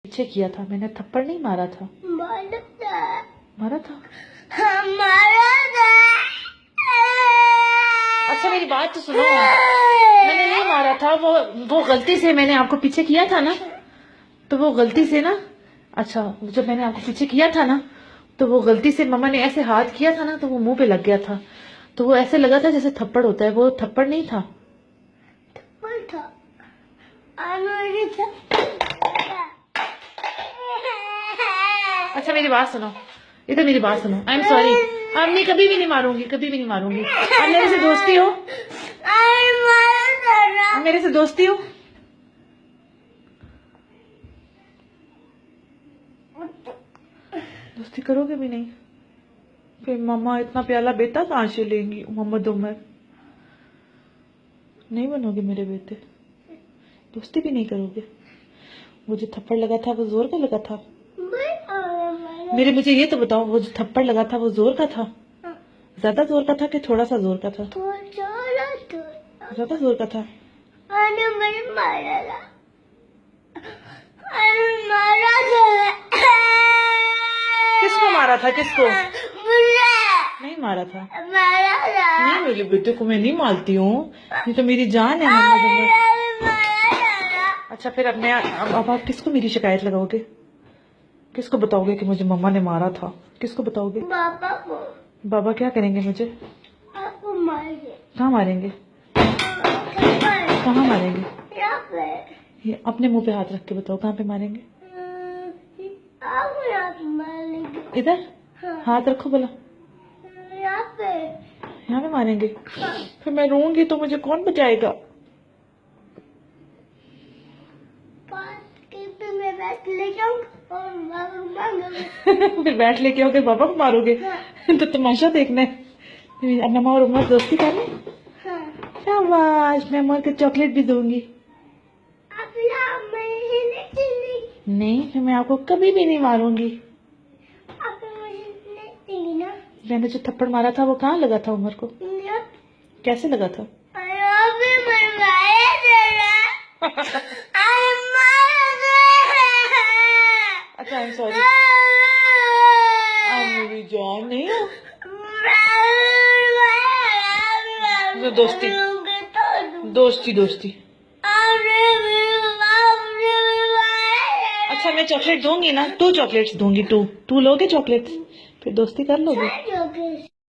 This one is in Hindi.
पीछे किया था, मैंने थप्पड़ नहीं मारा था। मारा था? अच्छा मेरी बात तो सुनो, मैंने नहीं मारा था, वो गलती से मैंने आपको पीछे किया था ना, तो वो गलती से ना, अच्छा जब मैंने आपको पीछे किया था ना, तो वो गलती से मम्मा ने ऐसे हाथ किया था ना, तो वो मुंह पे लग गया था, तो वो ऐसे लगा था जैसे थप्पड़ होता है, वो थप्पड़ नहीं था। अच्छा मेरी बात सुनो, इधर मेरी बात सुनो, आई एम सॉरी, अब नहीं, कभी भी नहीं मारूंगी, कभी भी नहीं मारूंगी। अब मेरे से दोस्ती हो, मेरे से दोस्ती हो। दोस्ती करोगे भी नहीं, फिर मम्मा इतना प्याला बेटा कहाँ से लेंगी, मोहम्मद उमर। नहीं बनोगे मेरे बेटे, दोस्ती भी नहीं करोगे। वो जो थप्पड़ लगा था वो जोर का लगा था? मुझे ये तो बताओ, वो जो थप्पड़ लगा था वो जोर का था? ज्यादा जोर का था कि थोड़ा सा जोर का था? ज्यादा जोर का था। किसको मारा था, किसको? नहीं मारा था। नहीं, मेरे बेटे को मैं नहीं मारती हूँ, ये तो मेरी जान है। अच्छा फिर अब आप किसको मेरी शिकायत लगाओगे? किसको बताओगे कि मुझे मम्मा ने मारा था? किसको बताओगे? बाबा को। बाबा क्या करेंगे मुझे? आपको मारेंगे। कहाँ मारेंगे? कहाँ मारेंगे? यहाँ पे। ये अपने मुंह पे हाथ रख के बताओ, कहाँ पे मारेंगे? आप यहाँ पे मारेंगे। इधर? हाँ। हाथ रखो बोला। यहाँ पे। यहाँ पे मारेंगे? हाँ। फिर मैं रोऊंगी तो मुझे कौन बचाएगा? मैं बैट लेके आऊंगा और बाबा को मारूंगा। फिर बैट लेके आओगे, बाबा को मारोगे? हाँ। तो तमाशा देखना है। मम्मा और उमर दोस्ती करनी? हाँ। शाबाश, मैं उमर को चॉकलेट भी दूंगी। नहीं, फिर मैं आपको कभी भी नहीं मारूंगी। मैंने जो थप्पड़ मारा था वो कहाँ लगा था उमर को? कैसे लगा था? अच्छा आई एम सॉरी, मेरी जान नहीं हो। दोस्ती दोस्ती दोस्ती। अच्छा मैं चॉकलेट दूंगी ना, 2 चॉकलेट्स दूंगी, 2 लोगे चॉकलेट्स, फिर दोस्ती कर लोगे?